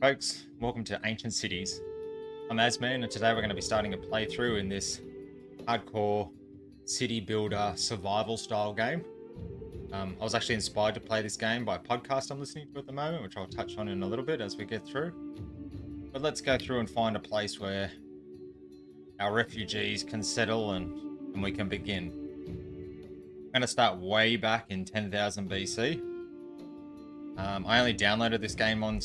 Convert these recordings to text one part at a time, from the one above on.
Folks, welcome to Ancient Cities. I'm Asman, and today we're going to be starting a playthrough in this hardcore city builder survival style game. I was actually inspired to play this game by a podcast I'm listening to at the moment, which I'll touch on in a little bit as we get through. But let's go through and find a place where our refugees can settle and we can begin. I'm going to start way back in 10,000 BC. I only downloaded this game on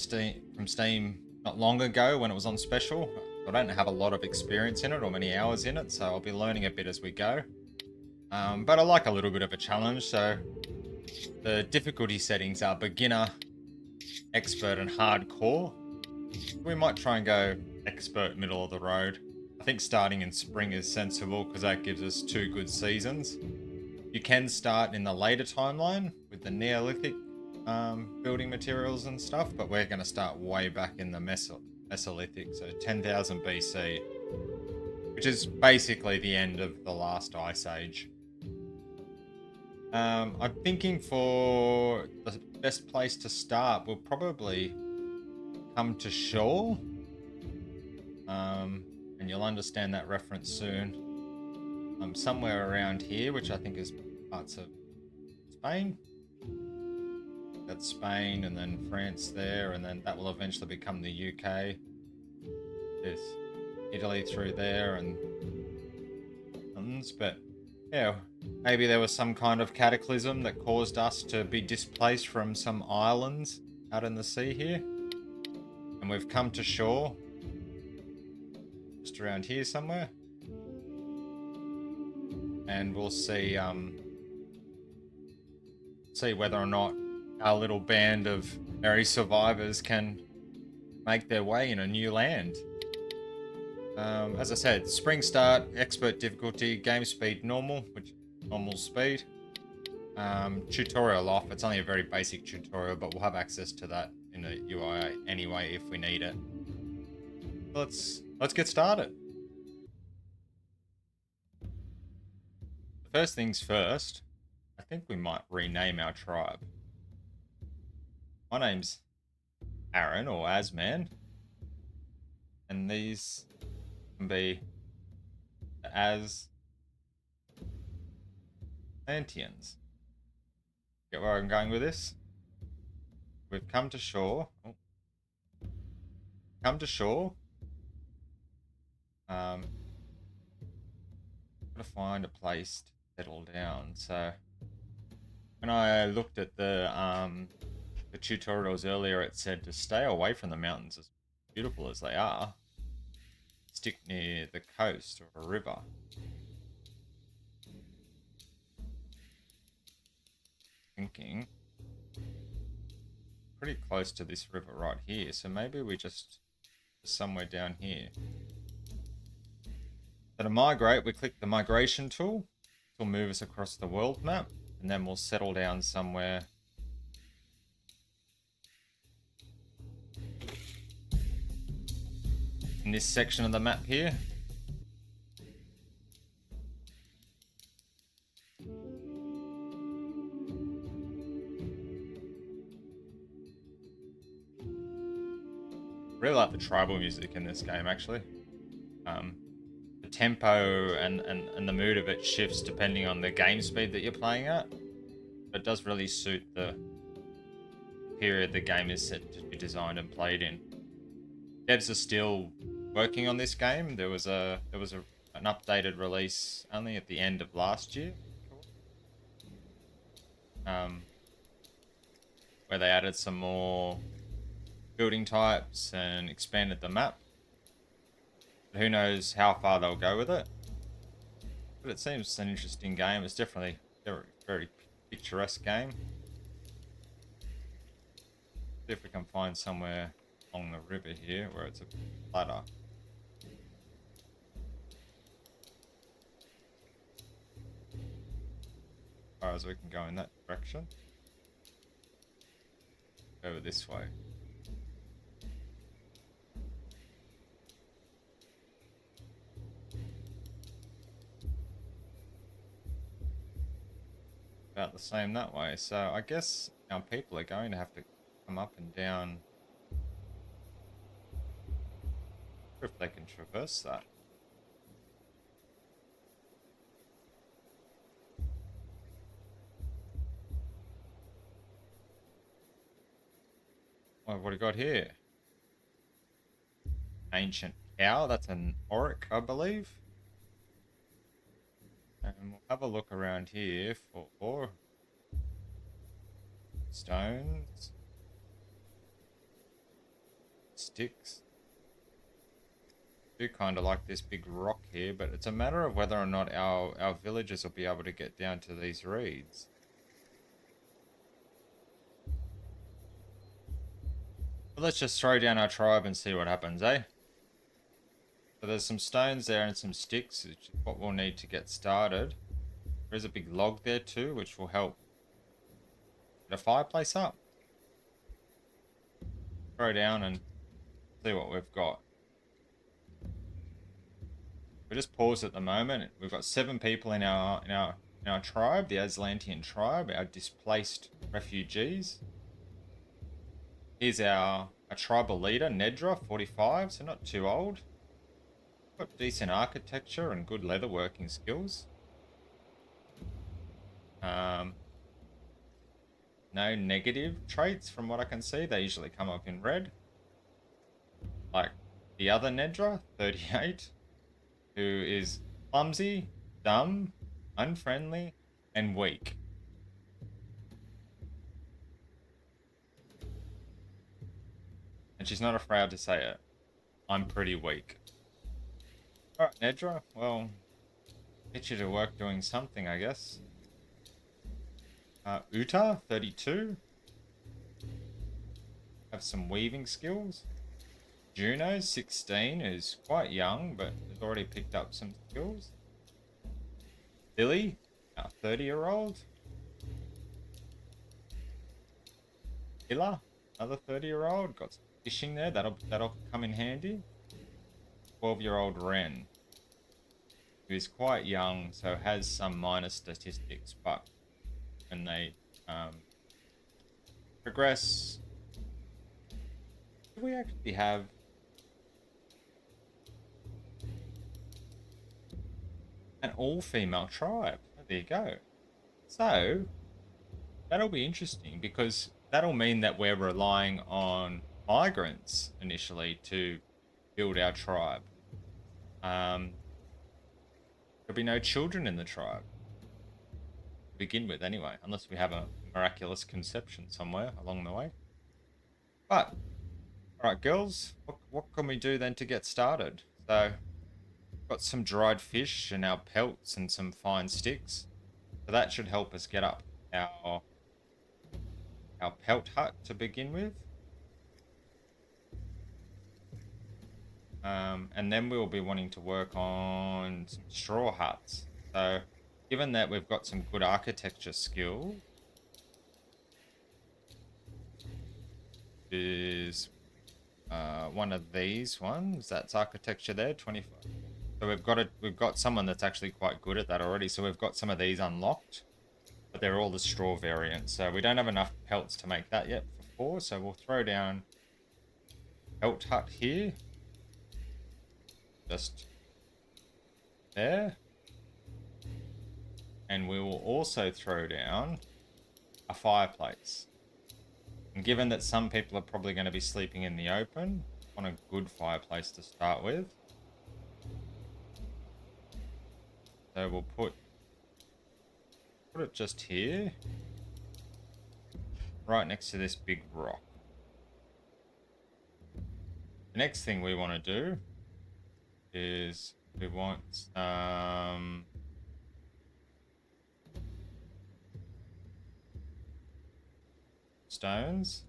from Steam not long ago when it was on special. I don't have a lot of experience in it or many hours in it, so I'll be learning a bit as we go. But I like a little bit of a challenge, so the difficulty settings are beginner, expert, and hardcore. We might try and go expert, middle of the road. I think starting in spring is sensible because that gives us 2 good seasons. You can start in the later timeline with the Neolithic building materials and stuff, but we're going to start way back in the Mesolithic, so 10,000 BC, which is basically the end of the last ice age. I'm thinking for the best place to start, we'll probably come to shore, and you'll understand that reference soon. Somewhere around here, which I think is parts of Spain. That's Spain, and then France there, and then that will eventually become the UK. There's Italy through there, and but yeah, maybe there was some kind of cataclysm that caused us to be displaced from some islands out in the sea here, and we've come to shore just around here somewhere, and we'll see whether or not our little band of merry survivors can make their way in a new land. As I said, spring start, expert difficulty, game speed normal, which is normal speed. Tutorial off. It's only a very basic tutorial, but we'll have access to that in the UI anyway if we need it. Let's get started. First things first, I think we might rename our tribe. My name's Aaron, or Asman, and these can be the Aslantians. Get where I'm going with this? We've come to shore. Gotta find a place to settle down. So when I looked at the tutorials earlier, it said to stay away from the mountains, as beautiful as they are. Stick near the coast or a river. Thinking pretty close to this river right here, so maybe we just somewhere down here. So to migrate, we click the migration tool. It'll move us across the world map, and then we'll settle down somewhere in this section of the map here. Really like the tribal music in this game, actually. The tempo and the mood of it shifts depending on the game speed that you're playing at. It does really suit the period the game is set to be designed and played in. Devs are still working on this game. There was an updated release only at the end of last year, where they added some more building types and expanded the map. But who knows how far they'll go with it. But it seems an interesting game. It's definitely a very, very picturesque game. See if we can find somewhere along the river here where it's a platter. As far as we can go in that direction. Over this way. About the same that way, so I guess our people are going to have to come up and down if they can traverse that. Oh, what do you got here? Ancient cow. That's an auric, I believe. And we'll have a look around here for stones, sticks. I do kind of like this big rock here, but it's a matter of whether or not our villagers will be able to get down to these reeds. But let's just throw down our tribe and see what happens, eh? So there's some stones there and some sticks, which is what we'll need to get started. There's a big log there too, which will help get a fireplace up. Throw down and see what we've got. We just paused at the moment. We've got 7 people in our tribe, the Aslantean tribe, our displaced refugees. Here's our tribal leader, Nedra, 45, so not too old. Got decent architecture and good leatherworking skills. No negative traits from what I can see. They usually come up in red. Like the other Nedra, 38, who is clumsy, dumb, unfriendly, and weak. And she's not afraid to say it. I'm pretty weak. Alright, Nedra, well, get you to work doing something, I guess. Uta, 32. Have some weaving skills. Juno, 16, is quite young, but has already picked up some skills. Lilly, our 30-year-old. Illa, another 30-year-old. Got some fishing there. That'll come in handy. 12-year-old Ren, who is quite young, so has some minor statistics, but when they progress, do we actually have an all-female tribe? Oh, there you go. So that'll be interesting because that'll mean that we're relying on migrants initially to build our tribe. There'll be no children in the tribe to begin with anyway, unless we have a miraculous conception somewhere along the way. But, alright girls, what can we do then to get started? So, got some dried fish and our pelts and some fine sticks. So that should help us get up our pelt hut to begin with. And then we'll be wanting to work on some straw huts. So, given that we've got some good architecture skill, is one of these ones. That's architecture there, 25. So we've got someone that's actually quite good at that already. So we've got some of these unlocked, but they're all the straw variants. So we don't have enough pelts to make that yet for 4. So we'll throw down pelt hut here. Just there. And we will also throw down a fireplace. And given that some people are probably going to be sleeping in the open, on a good fireplace to start with. So we'll put it just here, right next to this big rock. The next thing we want to do is we want stones.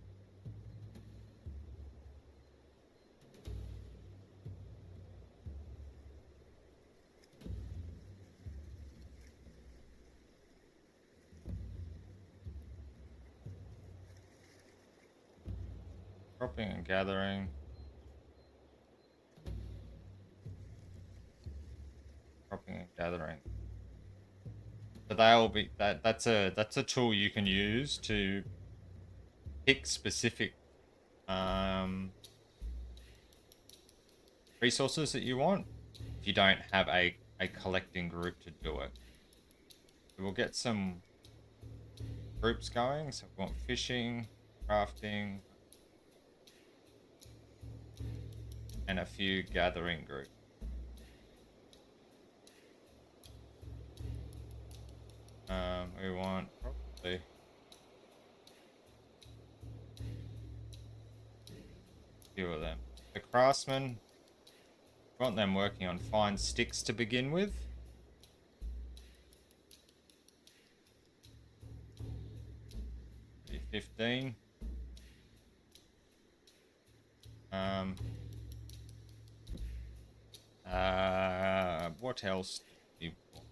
Cropping and gathering. Cropping and gathering. So they'll be that's a tool you can use to pick specific resources that you want if you don't have a collecting group to do it. So we'll get some groups going. So we want fishing, crafting, and a few gathering groups. We want probably a few of them. The craftsmen, we want them working on fine sticks to begin with. 15. What else do you want?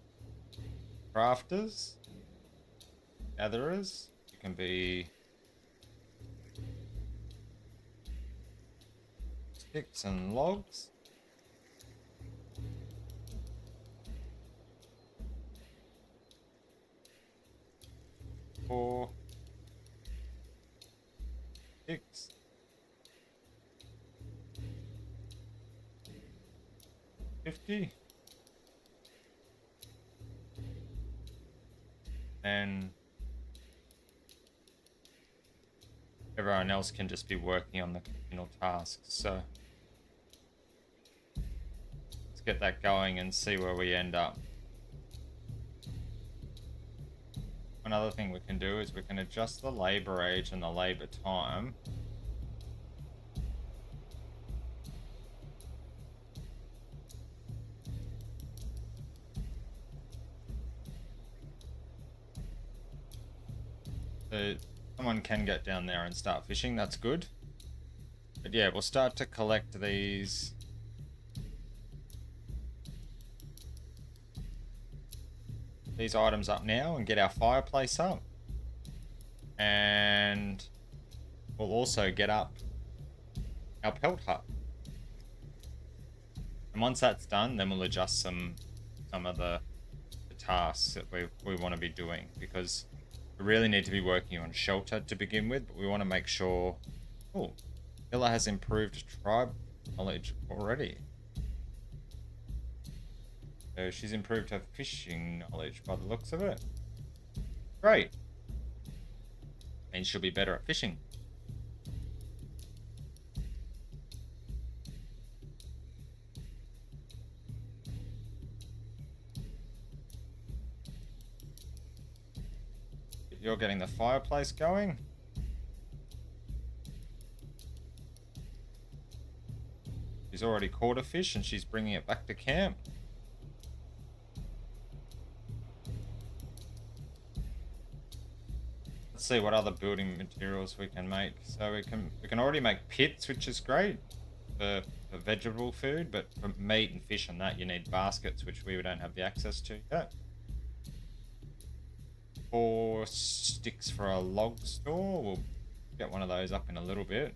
Crafters, gatherers. You can be sticks and logs. Four sticks. 50. And everyone else can just be working on the communal tasks. So let's get that going and see where we end up. Another thing we can do is we can adjust the labor age and the labor time. So someone can get down there and start fishing, that's good. But yeah, we'll start to collect these items up now and get our fireplace up. And we'll also get up our pelt hut. And once that's done, then we'll adjust some of the tasks that we want to be doing, because we really need to be working on shelter to begin with, but we want to make sure... Oh, Ella has improved tribe knowledge already. So she's improved her fishing knowledge by the looks of it. Great. Means she'll be better at fishing. You're getting the fireplace going. She's already caught a fish and she's bringing it back to camp. Let's see what other building materials we can make. So we can already make pits, which is great for vegetable food, but for meat and fish and that you need baskets, which we don't have the access to yet. 4 sticks for a log store. We'll get one of those up in a little bit.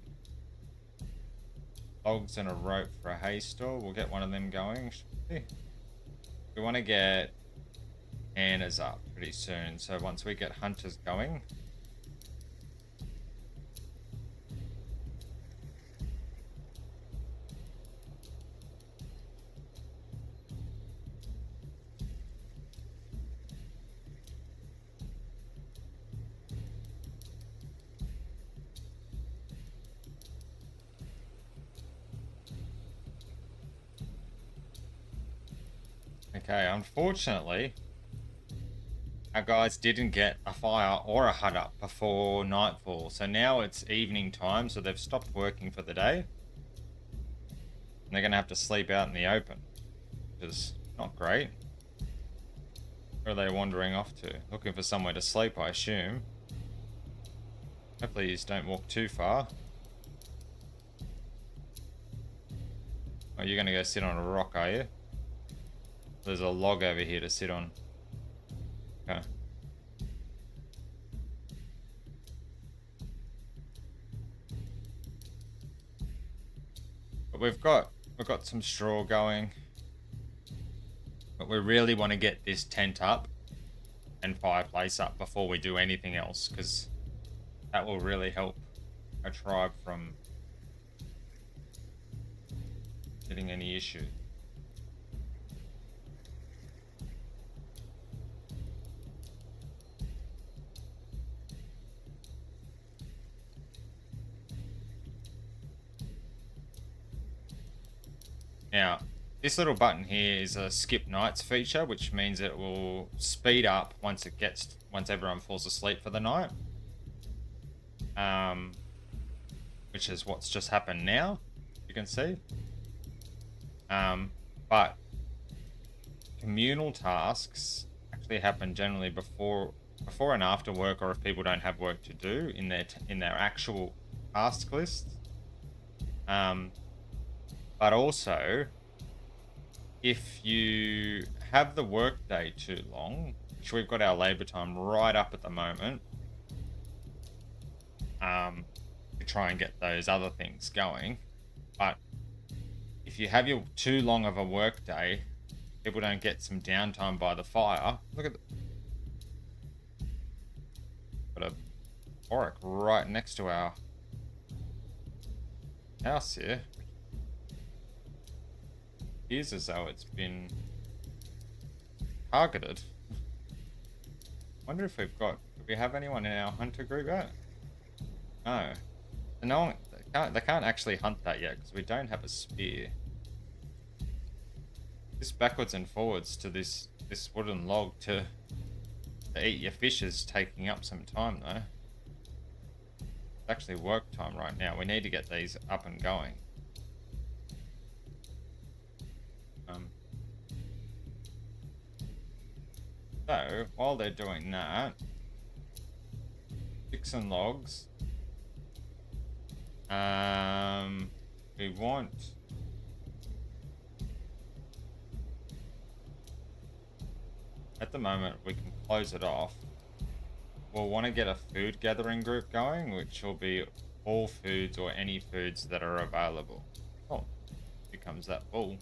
Logs and a rope for a hay store. We'll get one of them going. We want to get Anna's up pretty soon. So once we get hunters going, okay, unfortunately, our guys didn't get a fire or a hut up before nightfall. So now it's evening time, so they've stopped working for the day. And they're going to have to sleep out in the open, which is not great. Where are they wandering off to? Looking for somewhere to sleep, I assume. Hopefully you don't walk too far. Oh, you're going to go sit on a rock, are you? There's a log over here to sit on. Okay. But we've got some straw going. But we really want to get this tent up and fireplace up before we do anything else, because that will really help a tribe from getting any issue. Now, this little button here is a skip nights feature, which means it will speed up once everyone falls asleep for the night. Which is what's just happened now, you can see. But communal tasks actually happen generally before and after work, or if people don't have work to do in their actual task lists. But also, if you have the workday too long, which we've got our labour time right up at the moment, to try and get those other things going. But if you have your too long of a workday, people don't get some downtime by the fire. Look at got a Oric right next to our house here. Feels as though it's been targeted. Wonder if do we have anyone in our hunter group yet? No. No one, they can't actually hunt that yet because we don't have a spear. This backwards and forwards to this wooden log to eat your fish is taking up some time though. It's actually work time right now. We need to get these up and going. So, while they're doing that, sticks and logs. We want... At the moment, we can close it off. We'll want to get a food gathering group going, which will be all foods or any foods that are available. Oh, here comes that bull.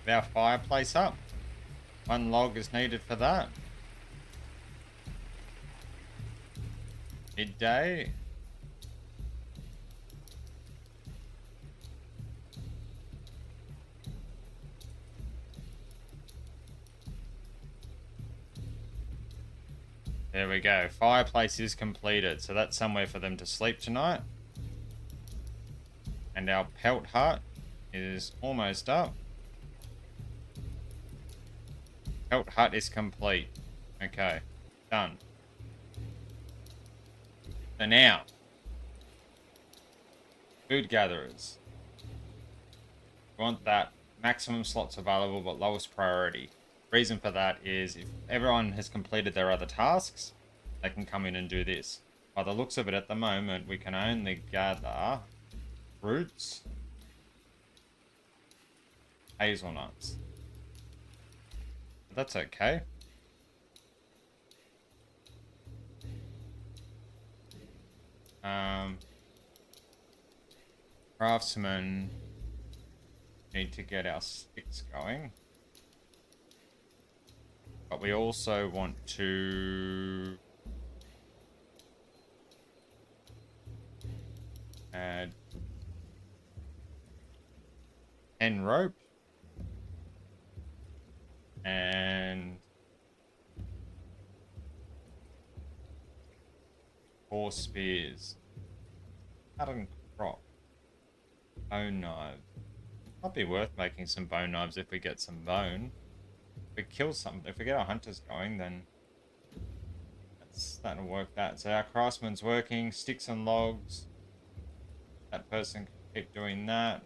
Our fireplace up. 1 log is needed for that. Midday. There we go. Fireplace is completed, so that's somewhere for them to sleep tonight. And our pelt hut is almost up. Pelt hut is complete. Okay, done. So now, food gatherers. We want that maximum slots available but lowest priority. Reason for that is if everyone has completed their other tasks, they can come in and do this. By the looks of it at the moment, we can only gather fruits, hazelnuts. That's okay. Craftsmen need to get our sticks going. But we also want to add 10 rope and 4 spears. Cutting crop. Bone knives. Might be worth making some bone knives if we get some bone. If we get our hunters going, then that'll work that. So our craftsman's working, sticks and logs. That person can keep doing that.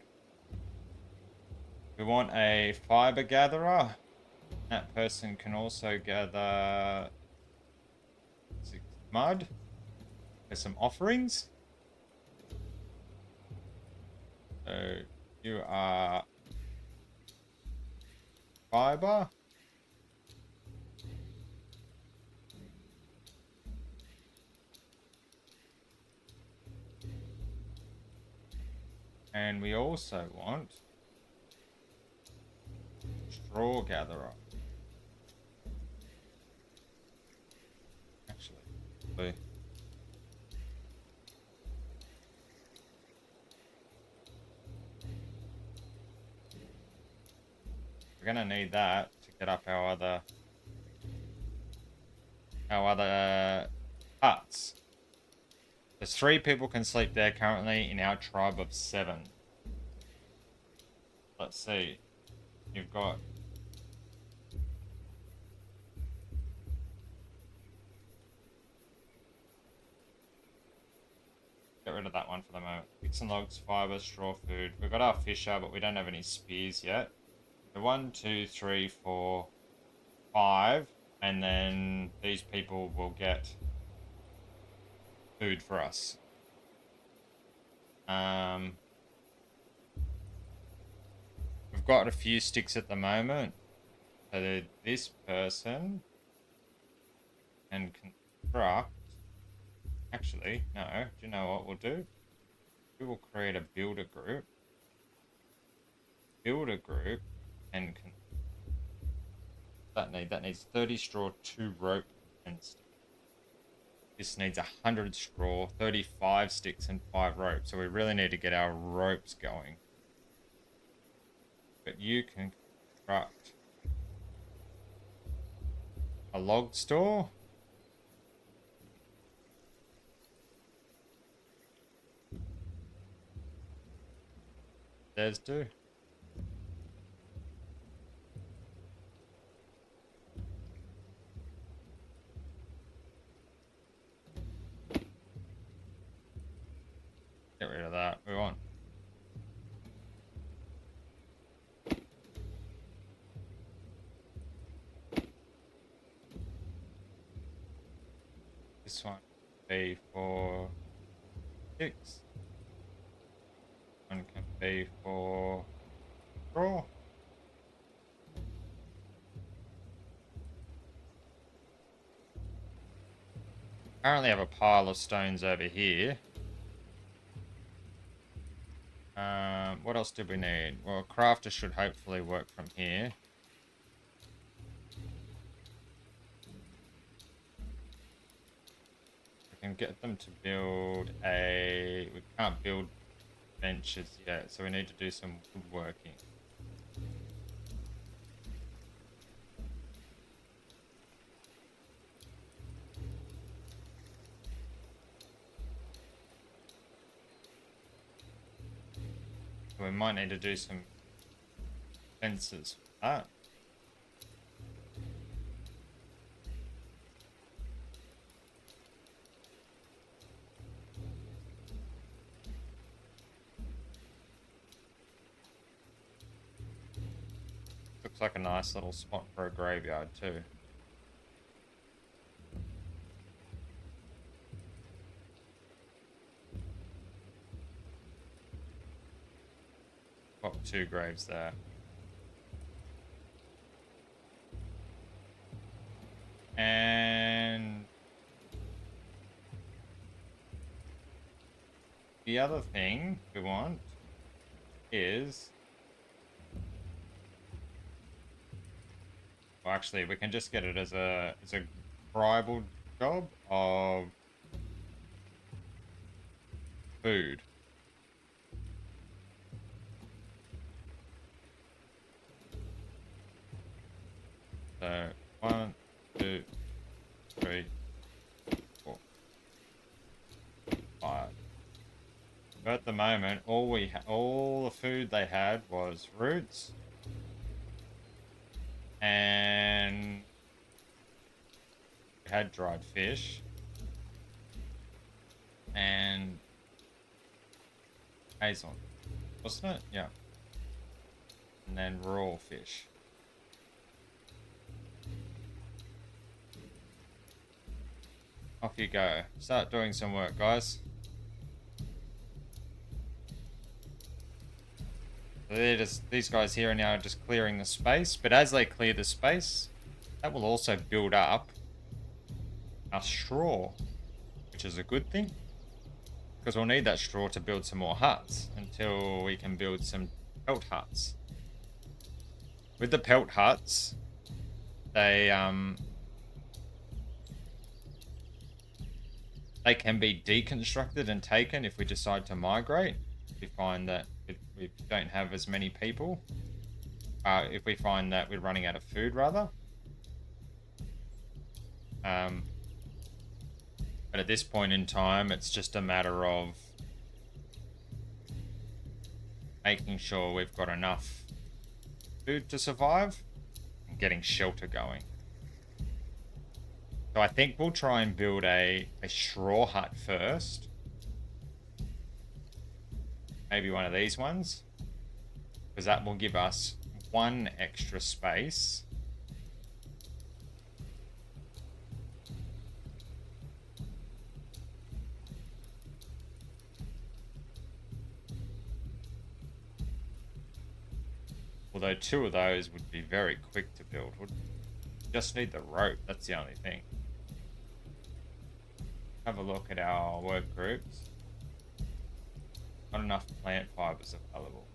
We want a fiber gatherer. That person can also gather mud. There's some offerings. So You are fiber. And we also want straw gatherer. Actually, we're gonna need that to get up our other huts. There's 3 people can sleep there currently in our tribe of 7. Let's see. You've got get rid of that one for the moment. Sticks and logs, fiber, straw, food. We've got our fisher, but we don't have any spears yet. So 1, 2, 3, 4, 5, and then these people will get food for us. We've got a few sticks at the moment. So this person can construct. Actually, no. Do you know what we'll do? We will create a builder group. Builder group and that needs 30 straw, 2 rope, and sticks. This needs 100 straw, 35 sticks, and 5 ropes. So we really need to get our ropes going. But you can construct a log store. There's do. Get rid of that. We want. This one can be for 6. One can be for straw. Currently have a pile of stones over here. What else did we need? Well, a crafter should hopefully work from here. We can get them to build a... We can't build benches yet, so we need to do some woodworking. So we might need to do some fences for that. Looks like a nice little spot for a graveyard too. Got 2 graves there. And the other thing we want is... Well, actually, we can just get it as a tribal job of food. So 1, 2, 3, 4, 5. But at the moment, all the food they had was roots and we had dried fish and hazel, wasn't it? Yeah. And then raw fish. Off you go. Start doing some work, guys. They're just, these guys here are now just clearing the space, but as they clear the space, that will also build up our straw, which is a good thing, because we'll need that straw to build some more huts until we can build some pelt huts. With the pelt huts, they can be deconstructed and taken if we decide to migrate. If we find that we don't have as many people, if we find that we're running out of food, rather. But at this point in time, it's just a matter of making sure we've got enough food to survive and getting shelter going. So I think we'll try and build a straw hut first. Maybe one of these ones, because that will give us one extra space. Although 2 of those would be very quick to build. Would just need the rope, that's the only thing. Have a look at our work groups. Not enough plant fibers available.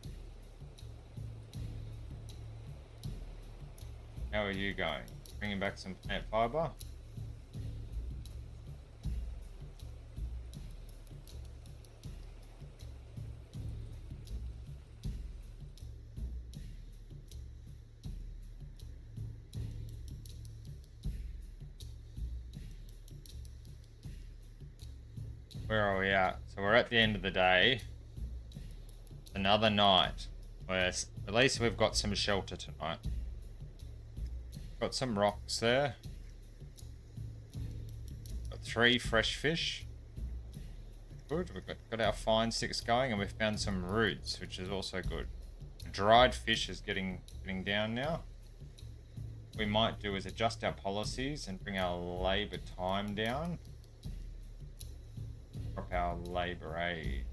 How are you going? Bringing back some plant fiber? Where are we at? So we're at the end of the day. Another night. Where at least we've got some shelter tonight. Got some rocks there. Got 3 fresh fish. Good. We've got our fine 6 going, and we've found some roots, which is also good. Dried fish is getting down now. What we might do is adjust our policies and bring our labor time down. Drop our labor aid.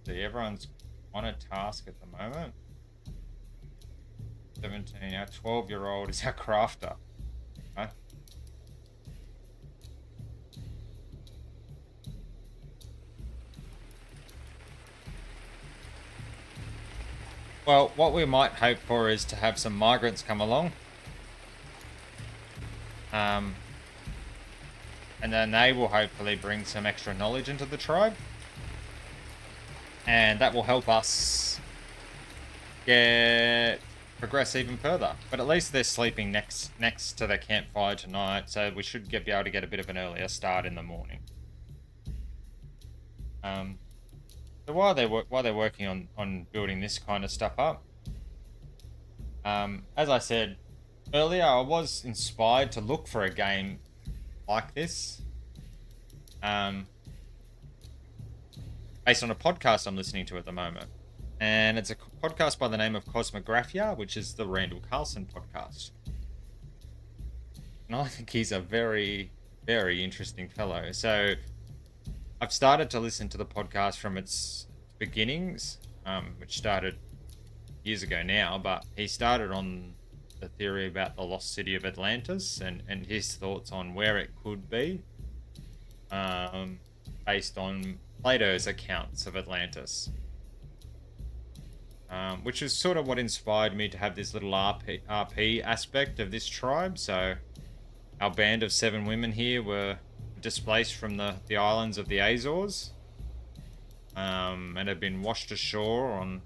See, everyone's on a task at the moment. 17, our 12-year-old is our crafter. Huh? Well, what we might hope for is to have some migrants come along. And then they will hopefully bring some extra knowledge into the tribe. And that will help us progress even further. But at least they're sleeping next to the campfire tonight, so we should be able to get a bit of an earlier start in the morning. So while they're working on building this kind of stuff up, as I said earlier, I was inspired to look for a game like this, based on a podcast I'm listening to at the moment. And it's a podcast by the name of Kosmographia, which is the Randall Carlson podcast. And I think he's a very, very interesting fellow. So I've started to listen to the podcast from its beginnings, which started years ago now, but he started on the theory about the lost city of Atlantis and his thoughts on where it could be, based on Plato's accounts of Atlantis, which is sort of what inspired me to have this little RP aspect of this tribe. So our band of 7 women here were displaced from the islands of the Azores, and have been washed ashore on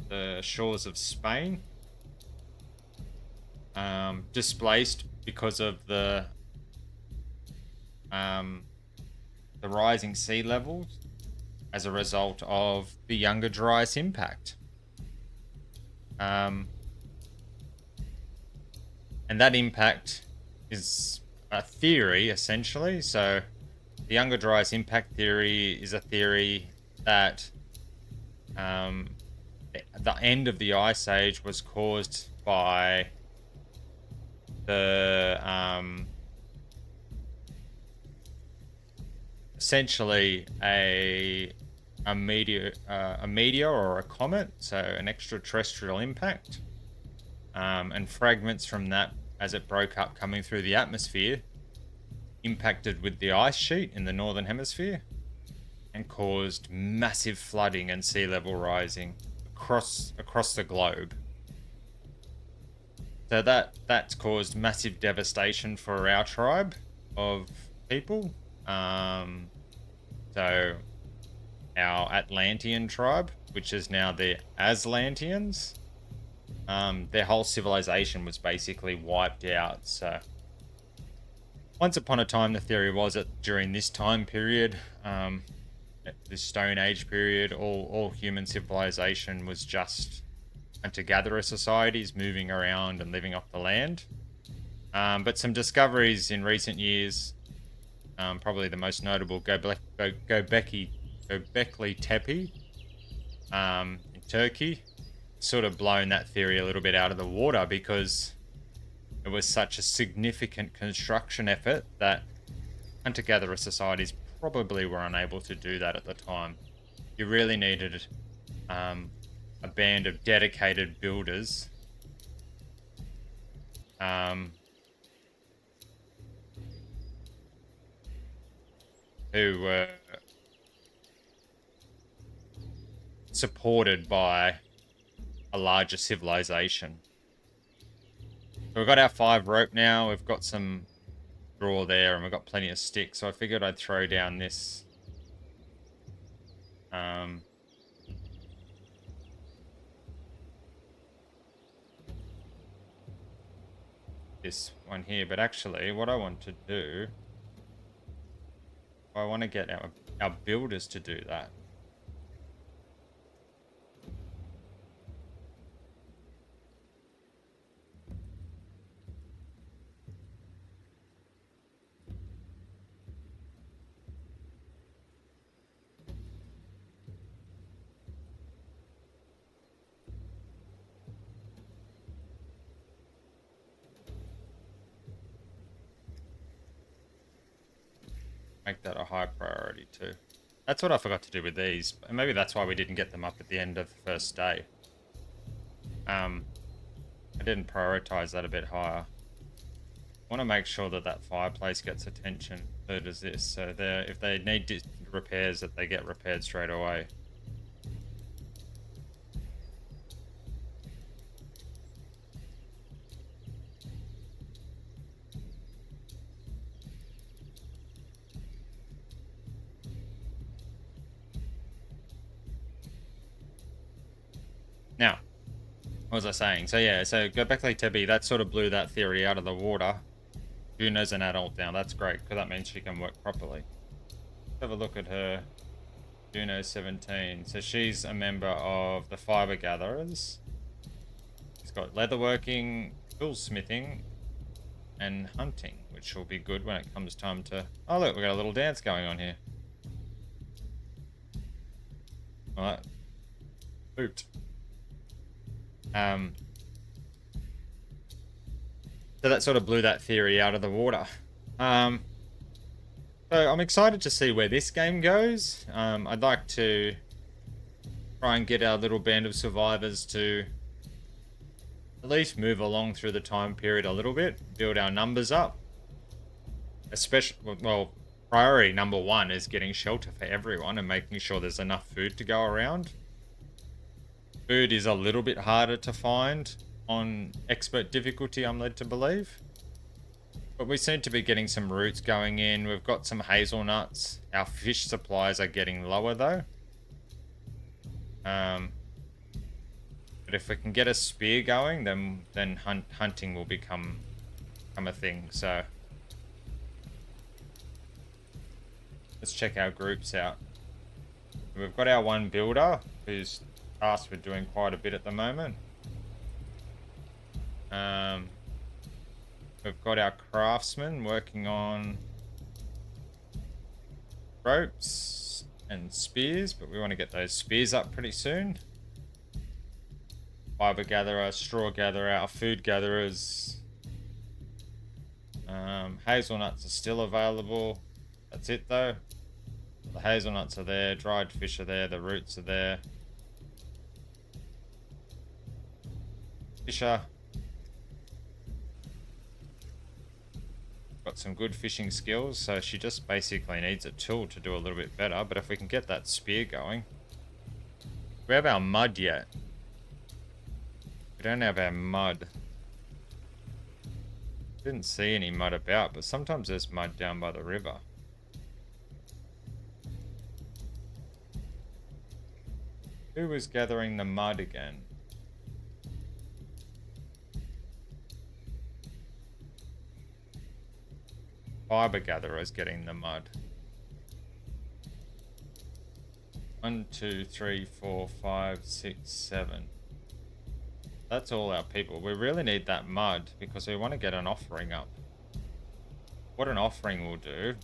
the shores of Spain, displaced because of the rising sea levels as a result of the Younger Dryas impact. And that impact is a theory, essentially. So the Younger Dryas impact theory is a theory that the end of the Ice Age was caused by the essentially a meteor or a comet, so an extraterrestrial impact, and fragments from that as it broke up coming through the atmosphere impacted with the ice sheet in the northern hemisphere and caused massive flooding and sea level rising across the globe. So that's caused massive devastation for our tribe of people. So our Atlantean tribe, which is now the Aslanteans, their whole civilization was basically wiped out. So once upon a time, the theory was that during this time period, this Stone Age period, all human civilization was just hunter-gatherer societies moving around and living off the land. But some discoveries in recent years, probably the most notable, Göbekli Tepe in Turkey, sort of blown that theory a little bit out of the water because it was such a significant construction effort that hunter-gatherer societies probably were unable to do that at the time. You really needed a band of dedicated builders who were supported by a larger civilization. So we've got our 5 rope now. We've got some straw there, and we've got plenty of sticks. So I figured I'd throw down this this one here. But actually, what I want to do, I want to get our builders to do that. Make that a high priority too. That's what I forgot to do with these. And maybe that's why we didn't get them up at the end of the first day. I didn't prioritize that a bit higher. I want to make sure that that fireplace gets attention. So does this. So if they need repairs, that they get repaired straight away. Now, what was I saying? So yeah, so Göbekli Tepe, that sort of blew that theory out of the water. Juno's an adult now. That's great, because that means she can work properly. Let's have a look at her. Juno 17. So she's a member of the fiber gatherers. She's got leatherworking, toolsmithing, and hunting, which will be good when it comes time to... Oh look, we've got a little dance going on here. Alright. Pooped. So that sort of blew that theory out of the water. So I'm excited to see where this game goes. I'd like to try and get our little band of survivors to at least move along through the time period a little bit, build our numbers up. Especially, well, priority number 1 is getting shelter for everyone and making sure there's enough food to go around. Food is a little bit harder to find on expert difficulty, I'm led to believe. But we seem to be getting some roots going in. We've got some hazelnuts. Our fish supplies are getting lower though. But if we can get a spear going, then hunting will become a thing. So let's check our groups out. We've got our 1 builder who's tasked with doing quite a bit at the moment. We've got our craftsman working on ropes and spears, but we want to get those spears up pretty soon. Fiber gatherer, straw gatherer, our food gatherers. Hazelnuts are still available. That's it though. The hazelnuts are there, dried fish are there, the roots are there. Fisher. Got some good fishing skills, so she just basically needs a tool to do a little bit better. But if we can get that spear going. We have our mud yet. We don't have our mud. Didn't see any mud about, but sometimes there's mud down by the river. Who was gathering the mud again? Fiber gatherer is getting the mud. 1, 2, 3, 4, 5, 6, 7. That's all our people. We really need that mud because we want to get an offering up. What an offering will do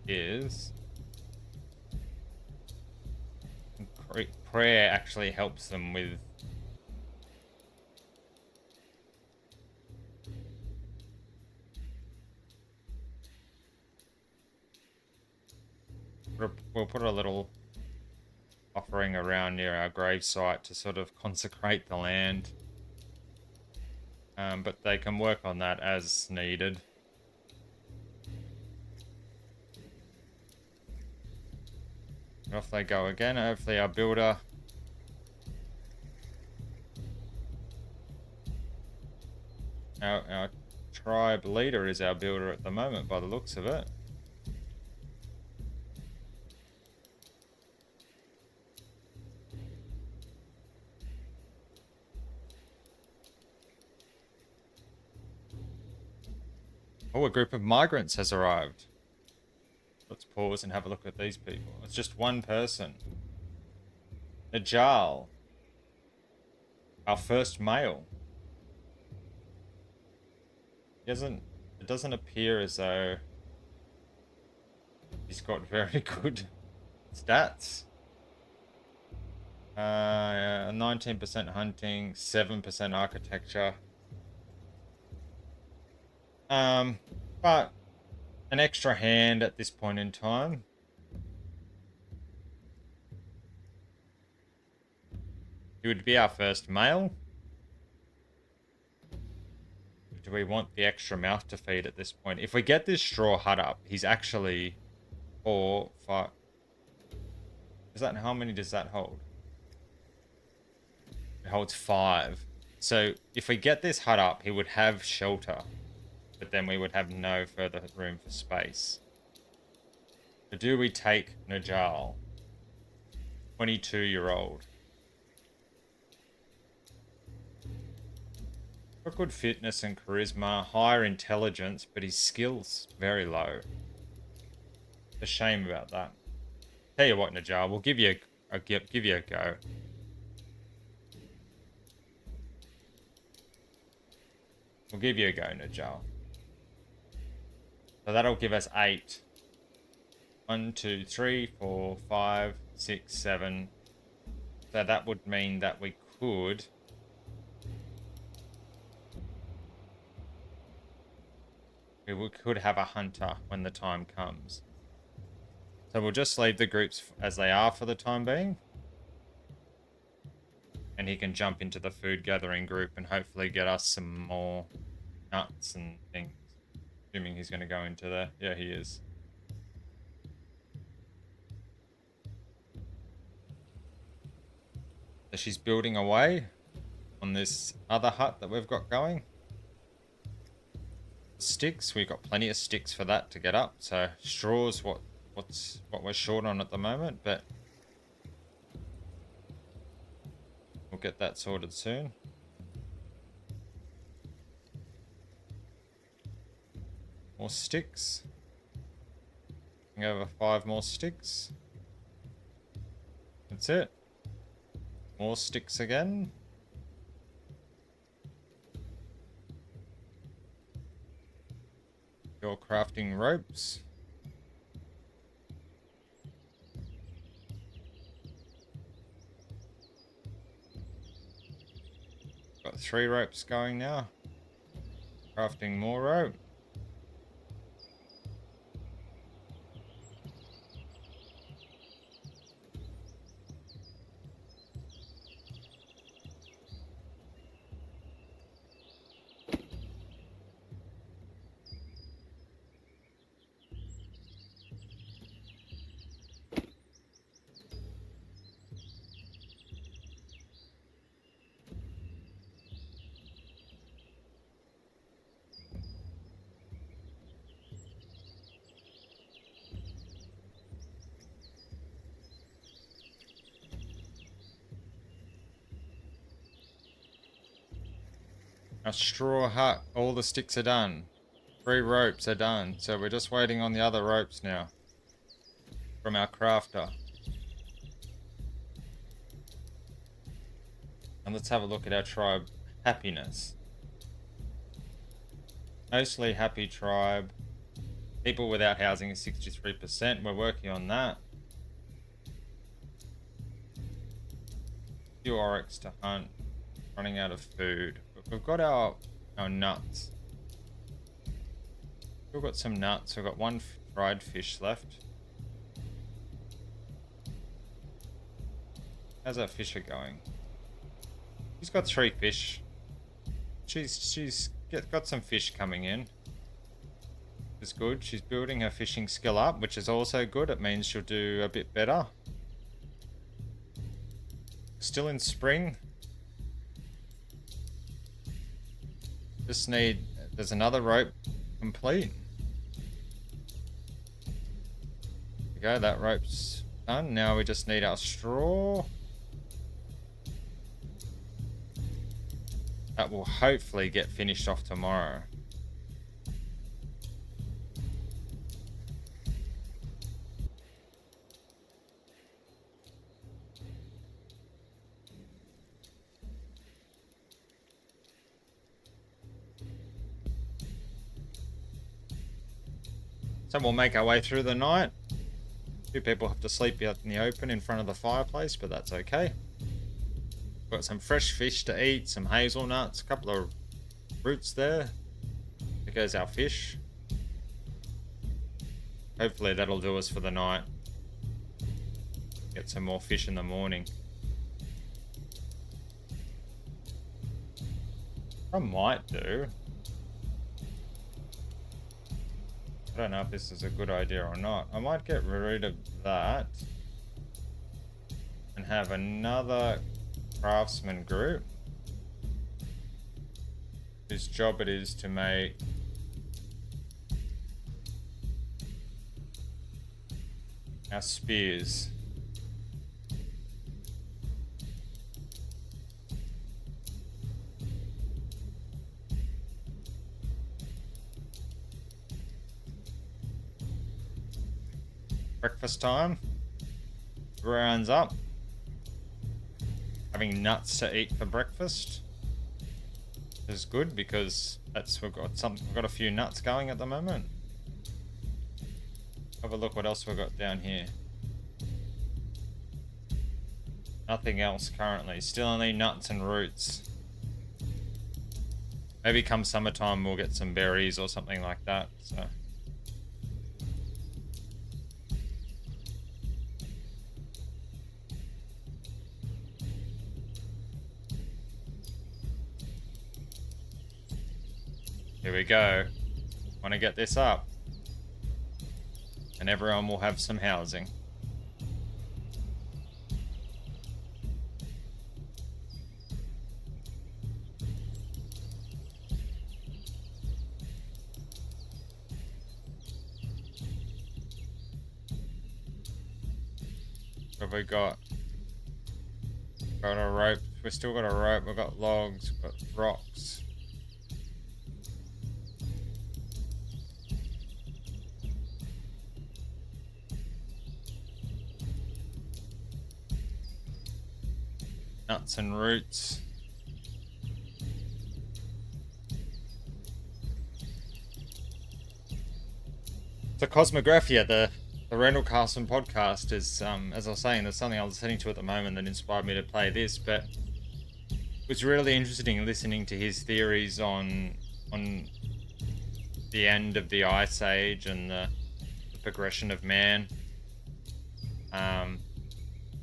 is prayer actually helps them with we'll put a little offering around near our gravesite to sort of consecrate the land. But they can work on that as needed. And off they go again. Hopefully our builder our tribe leader is our builder at the moment by the looks of it. Oh, a group of migrants has arrived. Let's pause and have a look at these people. It's just one person. Najal. Our first male. It doesn't appear as though he's got very good stats. 19% hunting, 7% architecture. But an extra hand at this point in time. He would be our first male. Do we want the extra mouth to feed at this point? If we get this straw hut up, he's actually 4, 5. How many does that hold? It holds 5. So if we get this hut up, he would have shelter. But then we would have no further room for space. So do we take Najal? 22-year-old. Got good fitness and charisma, higher intelligence, but his skills very low. It's a shame about that. Tell you what, Najal, we'll give you a go. We'll give you a go, Najal. So that'll give us 8. 1, 2, 3, 4, 5, 6, 7. So that would mean that we could have a hunter when the time comes. So we'll just leave the groups as they are for the time being. And he can jump into the food gathering group and hopefully get us some more nuts and things. Assuming he's going to go into there. Yeah, he is. So she's building away on this other hut that we've got going. Sticks, we've got plenty of sticks for that to get up. So straw's what we're short on at the moment, but we'll get that sorted soon. More sticks. Over 5 more sticks. That's it. More sticks again. You're crafting ropes. Got 3 ropes going now. Crafting more rope. Our straw hut, all the sticks are done. 3 ropes are done. So we're just waiting on the other ropes now from our crafter. And let's have a look at our tribe happiness. Mostly happy tribe. People without housing is 63%. We're working on that. Few oryx to hunt. Running out of food. But we've got our nuts. We've got some nuts. We've got 1 fried fish left. How's our fisher going? She's got 3 fish. She's got some fish coming in. It's good. She's building her fishing skill up, which is also good. It means she'll do a bit better. Still in spring. Just need... There's another rope complete. There we go. That rope's done. Now we just need our straw. That will hopefully get finished off tomorrow. So we'll make our way through the night. 2 people have to sleep out in the open in front of the fireplace, but that's okay. Got some fresh fish to eat, some hazelnuts, a couple of roots there. There goes our fish. Hopefully that'll do us for the night. Get some more fish in the morning. I might do. I don't know if this is a good idea or not. I might get rid of that and have another craftsman group whose job it is to make our spears. Breakfast time. Rounds up. Having nuts to eat for breakfast is good because we've got a few nuts going at the moment. Have a look what else we've got down here. Nothing else currently. Still only nuts and roots. Maybe come summertime we'll get some berries or something like that. So. Here we go. Want to get this up. And everyone will have some housing. What have we got? Got a rope. We've still got a rope. We've got logs. We've got rocks. Nuts and roots. So Cosmographia, the Randall Carlson podcast is, as I was saying, there's something I was listening to at the moment that inspired me to play this, but it was really interesting listening to his theories on the end of the Ice Age and the progression of man.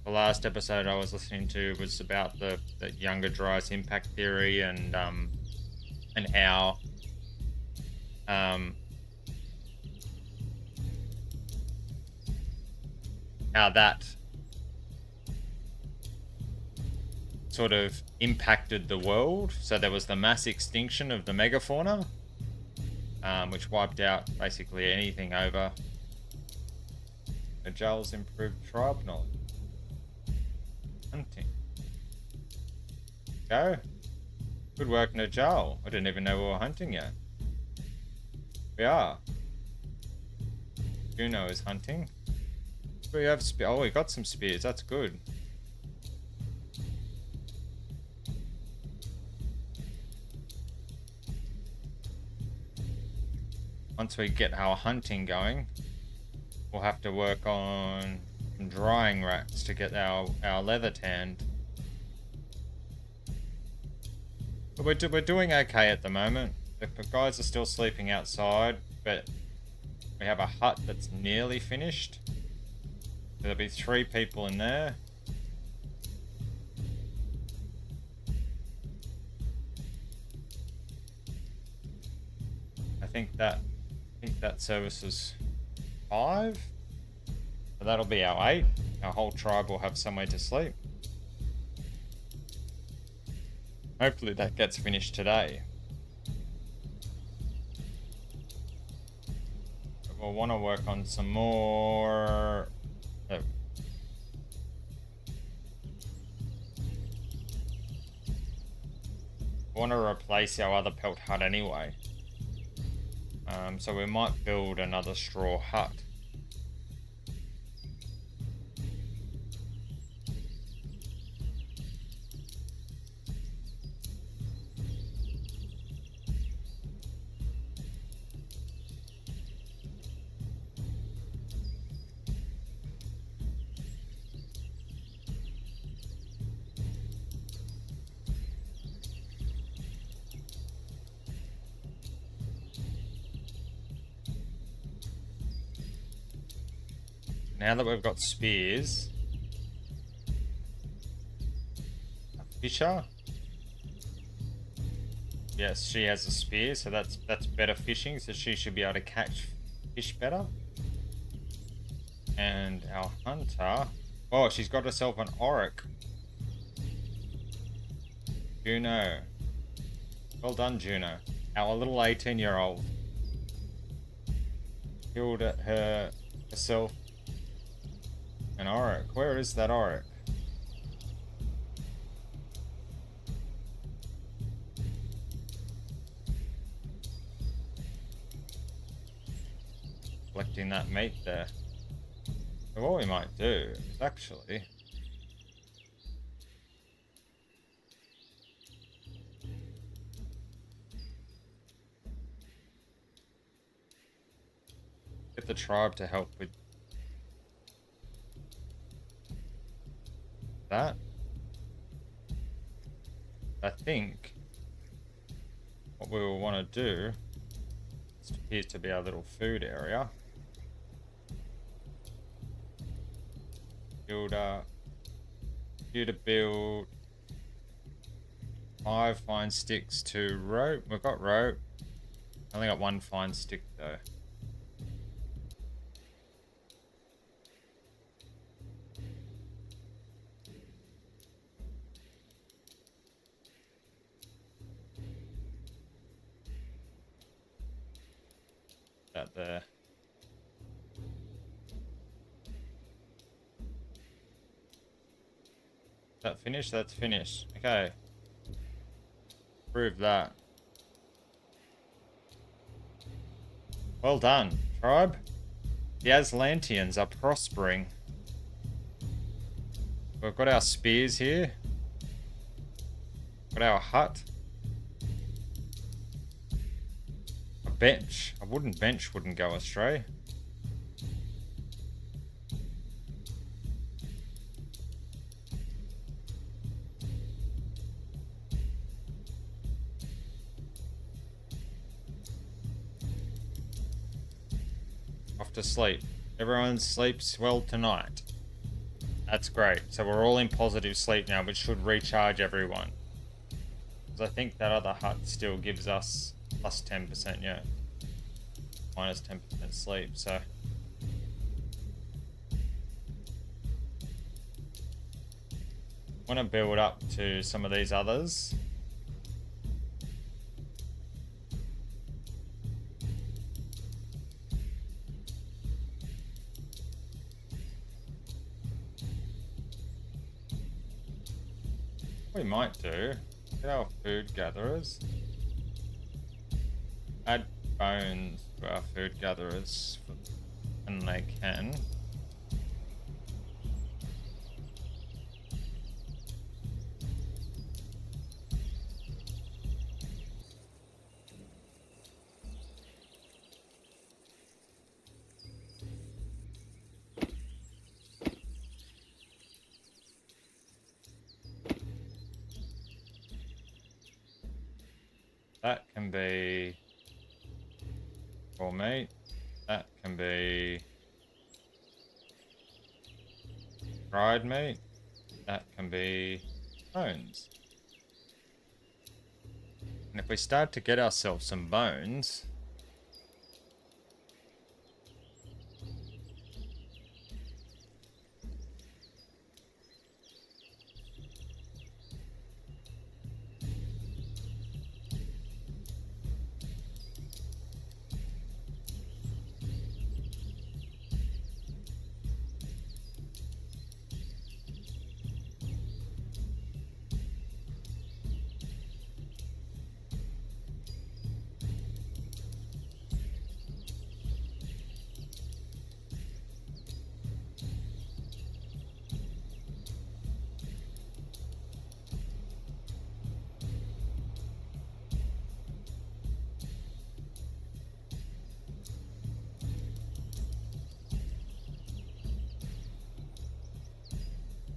The last episode I was listening to was about the younger dryas impact theory and how that sort of impacted the world. So there was the mass extinction of the megafauna, which wiped out basically anything over. Giles improved tribe knowledge. Hunting. Go. Good work, Najal. I didn't even know we were hunting yet. We are. Juno is hunting. We have oh, we got some spears. That's good. Once we get our hunting going, we'll have to work on some drying racks to get our leather tanned. But we're doing okay at the moment. The guys are still sleeping outside, but we have a hut that's nearly finished. There'll be 3 people in there. I think that services 5. So that'll be our 8. Our whole tribe will have somewhere to sleep. Hopefully that gets finished today. But we'll want to work on some more. Oh. I want to replace our other pelt hut anyway. So we might build another straw hut. Now that we've got spears, a fisher. Yes, she has a spear, so that's better fishing. So she should be able to catch fish better. And our hunter, oh, she's got herself an auric. Juno, well done, Juno. Our little 18-year-old killed herself. An auric. Where is that auric? Collecting that meat there. So what we might do is actually get the tribe to help with that. I think what we will want to do, this appears to be our little food area. Build you to build 5 fine sticks to rope. We've got rope. I only got 1 fine stick though. That there. That finished? That's finished. Okay. Prove that. Well done, tribe. The Aslanteans are prospering. We've got our spears here. Got our hut. A bench. A wooden bench wouldn't go astray. Off to sleep. Everyone sleeps well tonight. That's great. So we're all in positive sleep now, which should recharge everyone. Because I think that other hut still gives us plus 10%, yeah. Minus 10% sleep, so. Want to build up to some of these others. We might do. Get our food gatherers. Add bones to our food gatherers when they can. That can be raw meat. That can be dried meat. That can be bones. And if we start to get ourselves some bones,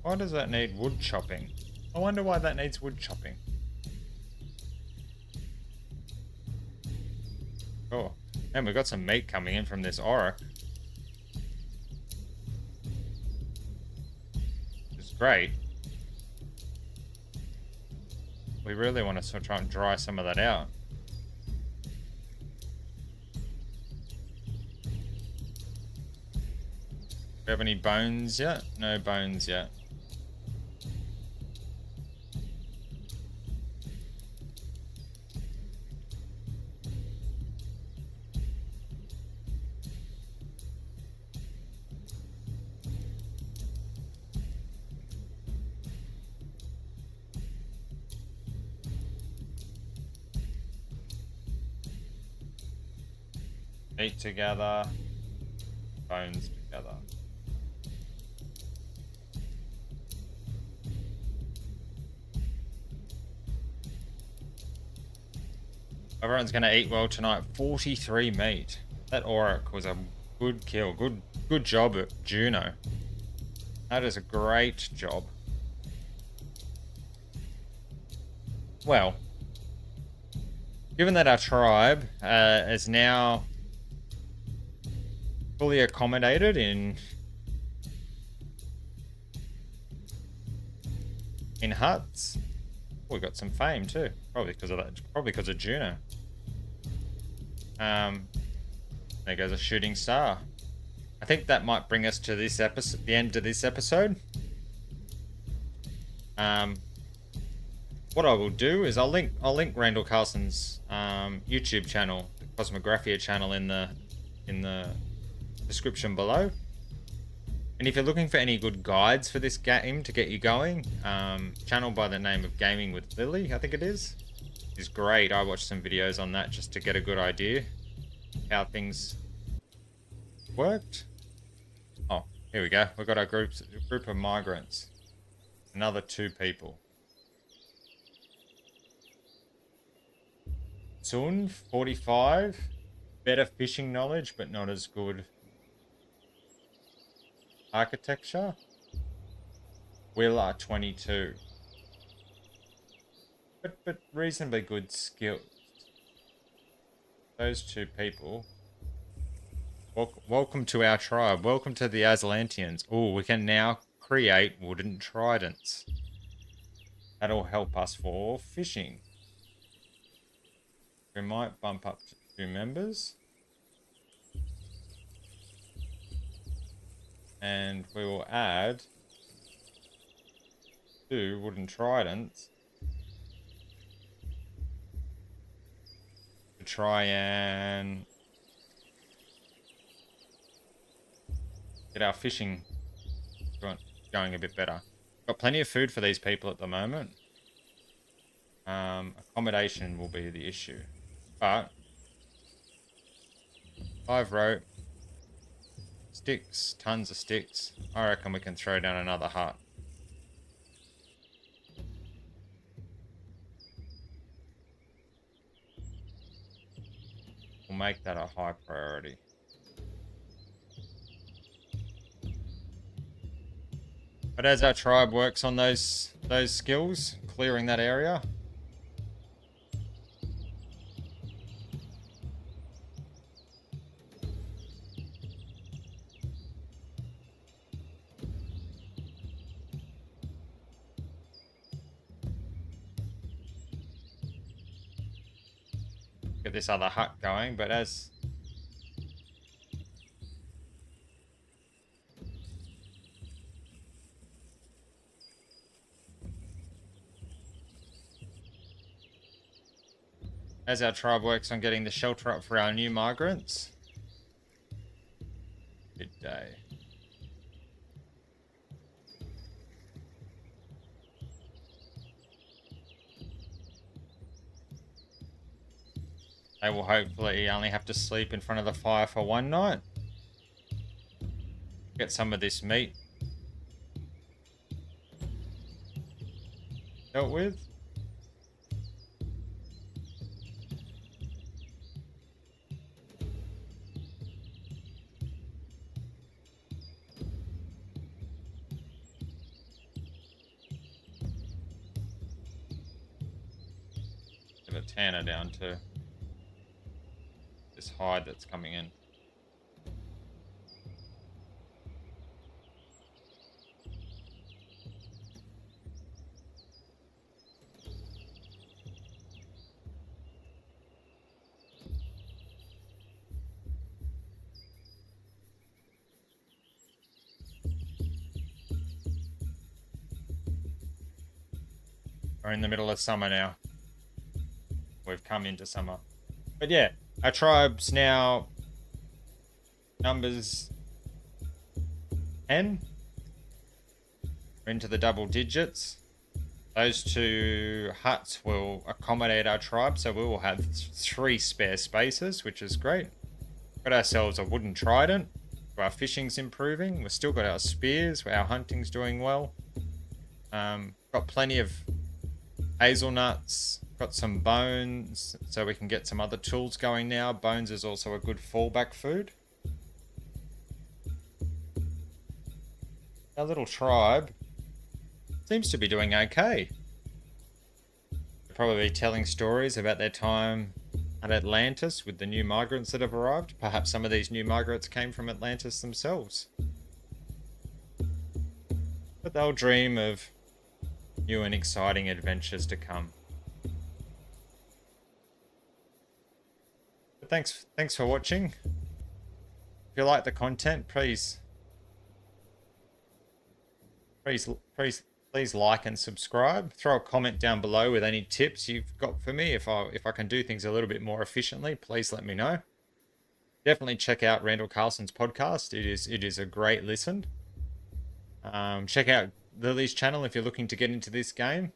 why does that need wood chopping? I wonder why that needs wood chopping. Oh, and we've got some meat coming in from this aura. It's great. We really want to sort of try and dry some of that out. Do we have any bones yet? No bones yet. Meat together, bones together. Everyone's going to eat well tonight. 43 meat. That Auric was a good kill. Good job at Juno. That is a great job. Well, given that our tribe is now fully accommodated in huts, we got some fame too. Probably because of that. Probably because of Juno. There goes a shooting star. I think that might bring us to this episode, the end of this episode. What I will do is I'll link Randall Carlson's YouTube channel, the Kosmographia channel, in the description below. And if you're looking for any good guides for this game to get you going, channel by the name of Gaming with Lilly, I think it is great. I watched some videos on that just to get a good idea how things worked. Oh, here we go. We've got our group of migrants. Another 2 people. Sun, 45. Better fishing knowledge, but not as good architecture. Willa, 22. But reasonably good skills. Those 2 people. Welcome to our tribe. Welcome to the Aslanteans. Oh, we can now create wooden tridents. That'll help us for fishing. We might bump up to 2 members. And we will add 2 wooden tridents to try and get our fishing going a bit better. Got plenty of food for these people at the moment. Accommodation will be the issue. But 5 rope, sticks, tons of sticks. I reckon we can throw down another hut. We'll make that a high priority. But as our tribe works on those skills, clearing that area, get this other hut going. But as our tribe works on getting the shelter up for our new migrants. Midday. They will hopefully only have to sleep in front of the fire for one night. Get some of this meat dealt with. Get a tanner down to this hide that's coming in. We're in the middle of summer now. We've come into summer. But yeah, our tribe's now numbers 10. We're into the double digits. Those 2 huts will accommodate our tribe, so we will have 3 spare spaces, which is great. Got ourselves a wooden trident. Our fishing's improving. We've still got our spears. Our hunting's doing well. Got plenty of hazelnuts. Got some bones, so we can get some other tools going now. Bones is also a good fallback food. Our little tribe seems to be doing okay. They're probably telling stories about their time at Atlantis with the new migrants that have arrived. Perhaps some of these new migrants came from Atlantis themselves. But they'll dream of new and exciting adventures to come. But thanks for watching. If you like the content, please like and subscribe. Throw a comment down below with any tips you've got for me. If I can do things a little bit more efficiently, please let me know. Definitely check out Randall Carlson's podcast. It is a great listen. Check out Lilly's channel if you're looking to get into this game.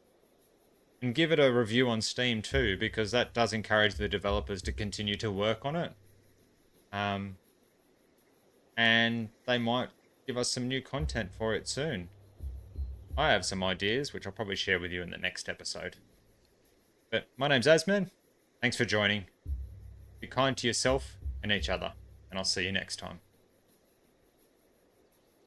And give it a review on Steam too, because that does encourage the developers to continue to work on it. And they might give us some new content for it soon. I have some ideas, which I'll probably share with you in the next episode. But my name's Asman. Thanks for joining. Be kind to yourself and each other, and I'll see you next time.